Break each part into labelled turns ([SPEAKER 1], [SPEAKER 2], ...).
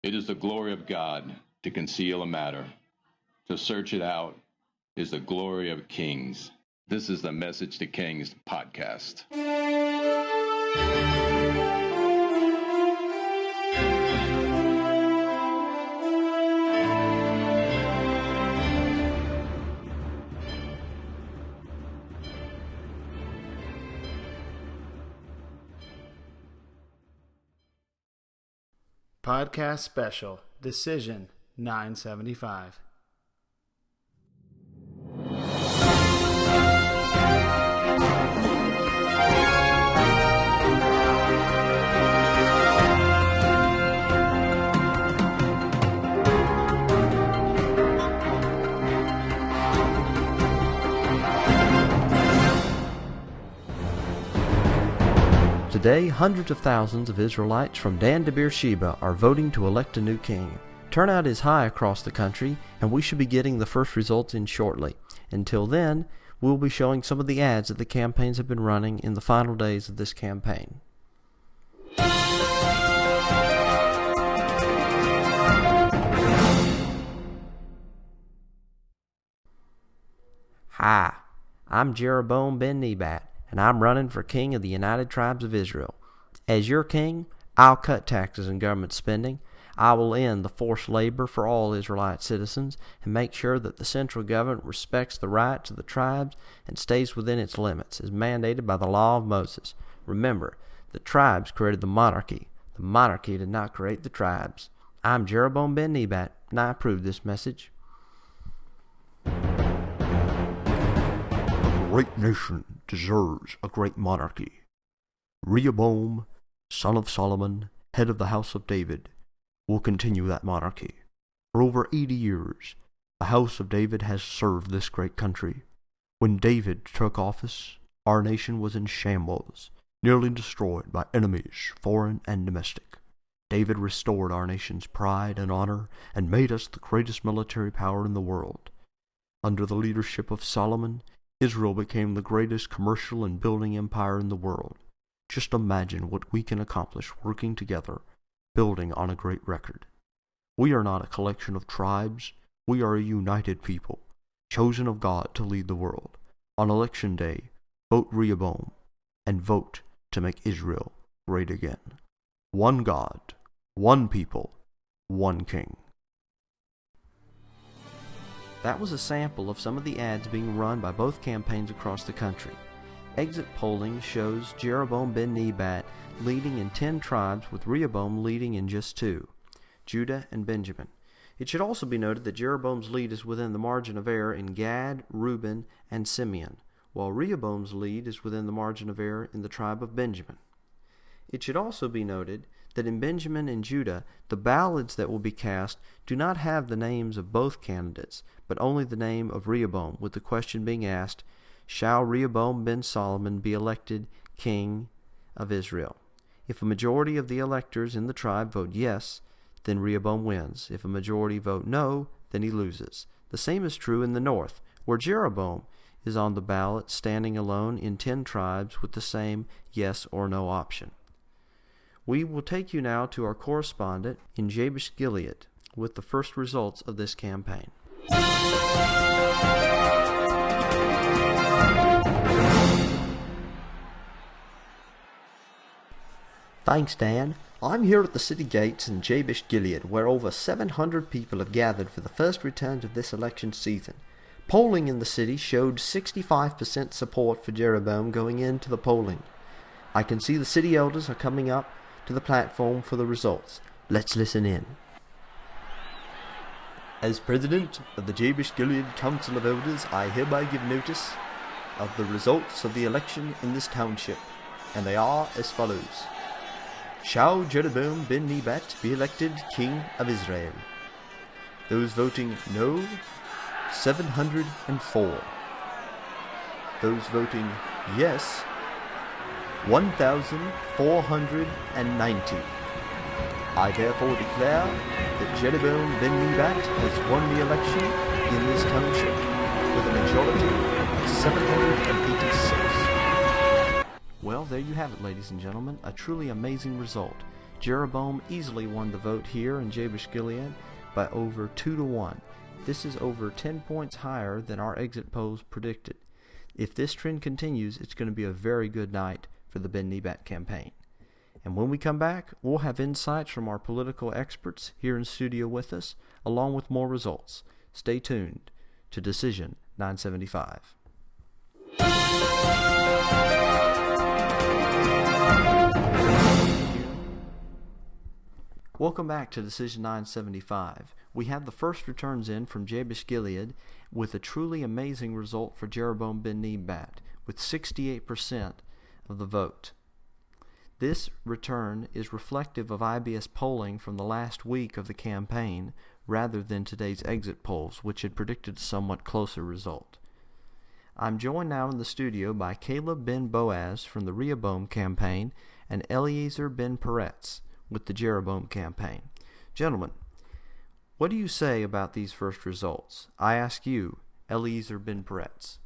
[SPEAKER 1] It is the glory of God to conceal a matter. To search it out is the glory of kings. This is the Message to Kings podcast.
[SPEAKER 2] Podcast Special, Decision 975.
[SPEAKER 3] Today, hundreds of thousands of Israelites from Dan to Beersheba are voting to elect a new king. Turnout is high across the country, and we should be getting the first results in shortly. Until then, we'll be showing some of the ads that the campaigns have been running in the final days of this campaign. Hi, I'm Jeroboam ben Nebat, and I'm running for king of the United Tribes of Israel. As your king, I'll cut taxes and government spending. I will end the forced labor for all Israelite citizens and make sure that the central government respects the rights of the tribes and stays within its limits, as mandated by the law of Moses. Remember, the tribes created the monarchy. The monarchy did not create the tribes. I'm Jeroboam ben Nebat, and I approve this message. A great nation deserves a great monarchy. Rehoboam, son of Solomon, head of the house of David, will continue that monarchy. For over 80 years, the house of David has served this great country. When David took office, our nation was in shambles, nearly destroyed by enemies, foreign and domestic. David restored our nation's pride and honor and made us the greatest military power in the world. Under the leadership of Solomon, Israel became the greatest commercial and building empire in the world. Just imagine what we can accomplish working together, building on a great record. We are not a collection of tribes. We are a united people, chosen of God to lead the world. On election day, vote Rehoboam, and vote to make Israel great again. One God, one people, one king. That was a sample of some of the ads being run by both campaigns across the country. Exit polling shows Jeroboam ben Nebat leading in 10 tribes, with Rehoboam leading in just 2, Judah and Benjamin. It should also be noted that Jeroboam's lead is within the margin of error in Gad, Reuben, and Simeon, while Rehoboam's lead is within the margin of error in the tribe of Benjamin. It should also be noted that in Benjamin and Judah, the ballots that will be cast do not have the names of both candidates, but only the name of Rehoboam, with the question being asked, shall Rehoboam ben Solomon be elected king of Israel? If a majority of the electors in the tribe vote yes, then Rehoboam wins. If a majority vote no, then he loses. The same is true in the north, where Jeroboam is on the ballot standing alone in 10 tribes with the same yes or no option. We will take you now to our correspondent in Jabesh Gilead with the first results of this campaign. Thanks, Dan. I'm here at the city gates in Jabesh Gilead, where over 700 people have gathered for the first returns of this election season. Polling in the city showed 65% support for Jeroboam going into the polling. I can see the city elders are coming up to the platform for the results. Let's listen in. As president of the Jabesh Gilead Council of Elders, I hereby give notice of the results of the election in this township, and they are as follows. Shall Jeroboam ben Nebat be elected king of Israel? Those voting no, 704. Those voting yes, 1,490. I therefore declare that Jeroboam ben Nebat has won the election in this township with a majority of 786. Well, there you have it, ladies and gentlemen, a truly amazing result. Jeroboam easily won the vote here in Jabesh-Gilead by over 2-1. This is over 10 points higher than our exit polls predicted. If this trend continues, it's going to be a very good night for the Ben Nebat campaign. And when we come back, we'll have insights from our political experts here in studio with us, along with more results. Stay tuned to Decision 975. Welcome back to Decision 975. We have the first returns in from Jabesh-Gilead with a truly amazing result for Jeroboam ben Nebat, with 68% of the vote. This return is reflective of IBS polling from the last week of the campaign rather than today's exit polls, which had predicted a somewhat closer result. I'm joined now in the studio by Caleb ben Boaz from the Rehoboam campaign and Eliezer ben Peretz with the Jeroboam campaign. Gentlemen, what do you say about these first results? I ask you, Eliezer ben Peretz.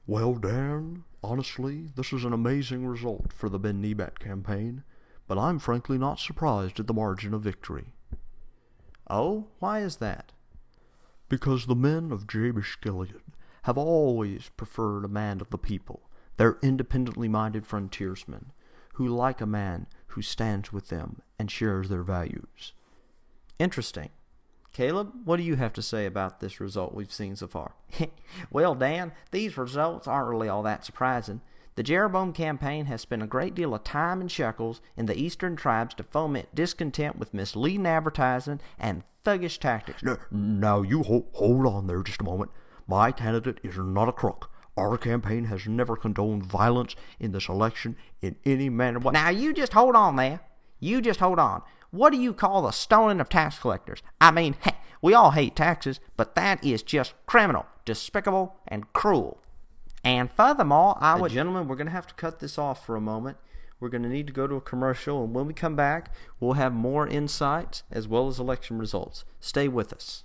[SPEAKER 4] Well, Dan, honestly, this is an amazing result for the Ben Nebat campaign, but I'm frankly not surprised at the margin of victory.
[SPEAKER 3] Oh, why is that?
[SPEAKER 4] Because the men of Jabesh-Gilead have always preferred a man of the people. They're independently minded frontiersmen who like a man who stands with them and shares their values.
[SPEAKER 3] Interesting. Caleb, what do you have to say about this result we've seen so far?
[SPEAKER 5] Well, Dan, these results aren't really all that surprising. The Jeroboam campaign has spent a great deal of time and shekels in the eastern tribes to foment discontent with misleading advertising and thuggish tactics.
[SPEAKER 4] Now, you hold on there just a moment. My candidate is not a crook. Our campaign has never condoned violence in this election in any manner.
[SPEAKER 5] Now, you just hold on there. You just hold on. What do you call the stoning of tax collectors? I mean, we all hate taxes, but that is just criminal, despicable, and cruel. And furthermore,
[SPEAKER 3] Gentlemen, we're going to have to cut this off for a moment. We're going to need to go to a commercial, and when we come back, we'll have more insights as well as election results. Stay with us.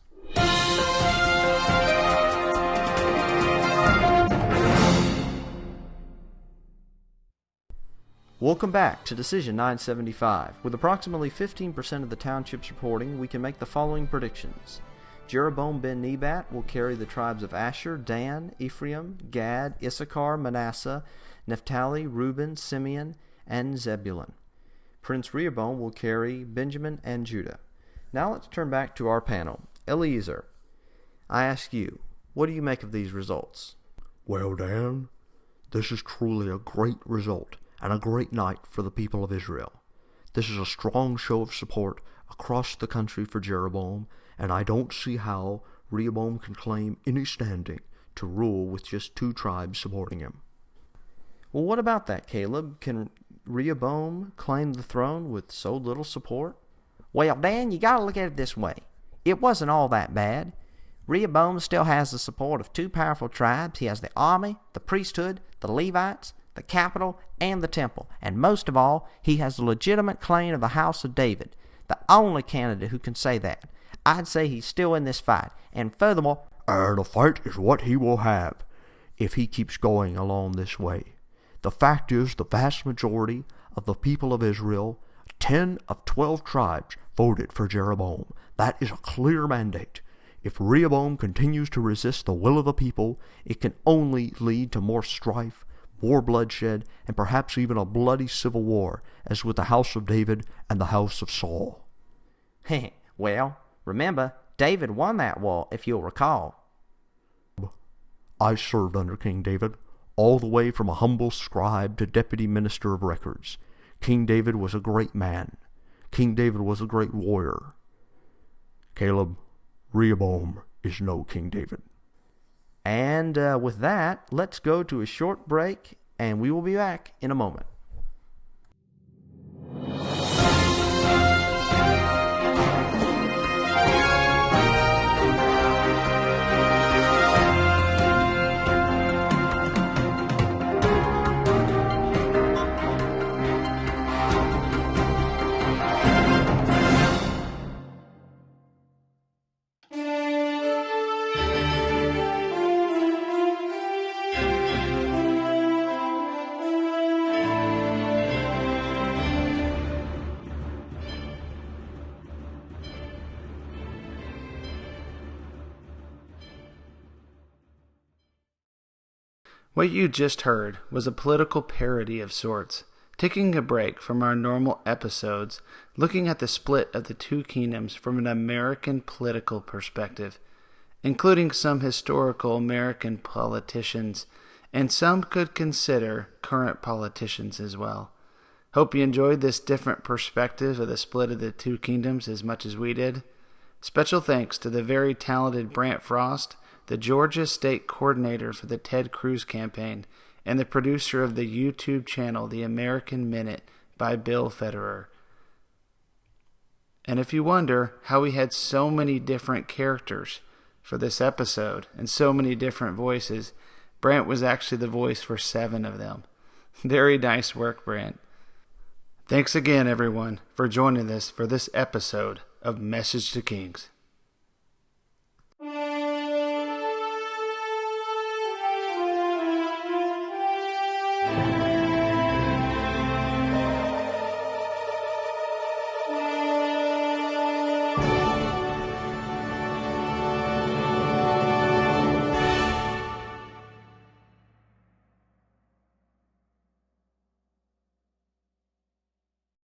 [SPEAKER 3] Welcome back to Decision 975. With approximately 15% of the townships reporting, we can make the following predictions. Jeroboam ben Nebat will carry the tribes of Asher, Dan, Ephraim, Gad, Issachar, Manasseh, Naphtali, Reuben, Simeon, and Zebulun. Prince Rehoboam will carry Benjamin and Judah. Now let's turn back to our panel. Eliezer, I ask you, what do you make of these results?
[SPEAKER 4] Well, Dan, this is truly a great result and a great night for the people of Israel. This is a strong show of support across the country for Jeroboam, and I don't see how Rehoboam can claim any standing to rule with just 2 tribes supporting him.
[SPEAKER 3] Well, what about that, Caleb? Can Rehoboam claim the throne with so little support?
[SPEAKER 5] Well, Dan, you gotta look at it this way. It wasn't all that bad. Rehoboam still has the support of 2 powerful tribes. He has the army, the priesthood, the Levites, the capital, and the temple. And most of all, he has the legitimate claim of the house of David, the only candidate who can say that. I'd say he's still in this fight. And furthermore,
[SPEAKER 4] the fight is what he will have if he keeps going along this way. The fact is, the vast majority of the people of Israel, 10 of 12 tribes, voted for Jeroboam. That is a clear mandate. If Rehoboam continues to resist the will of the people, it can only lead to more strife, more bloodshed, and perhaps even a bloody civil war, as with the house of David and the house of Saul.
[SPEAKER 5] Well, remember, David won that war, if you'll recall.
[SPEAKER 4] I served under King David, all the way from a humble scribe to deputy minister of records. King David was a great man. King David was a great warrior. Caleb, Rehoboam is no King David.
[SPEAKER 3] And with that, let's go to a short break, and we will be back in a moment.
[SPEAKER 2] What you just heard was a political parody of sorts, taking a break from our normal episodes, looking at the split of the two kingdoms from an American political perspective, including some historical American politicians, and some could consider current politicians as well. Hope you enjoyed this different perspective of the split of the two kingdoms as much as we did. Special thanks to the very talented Brant Frost, the Georgia State Coordinator for the Ted Cruz campaign, and the producer of the YouTube channel The American Minute by Bill Federer. And if you wonder how we had so many different characters for this episode and so many different voices, Brant was actually the voice for 7 of them. Very nice work, Brant. Thanks again, everyone, for joining us for this episode of Message to Kings.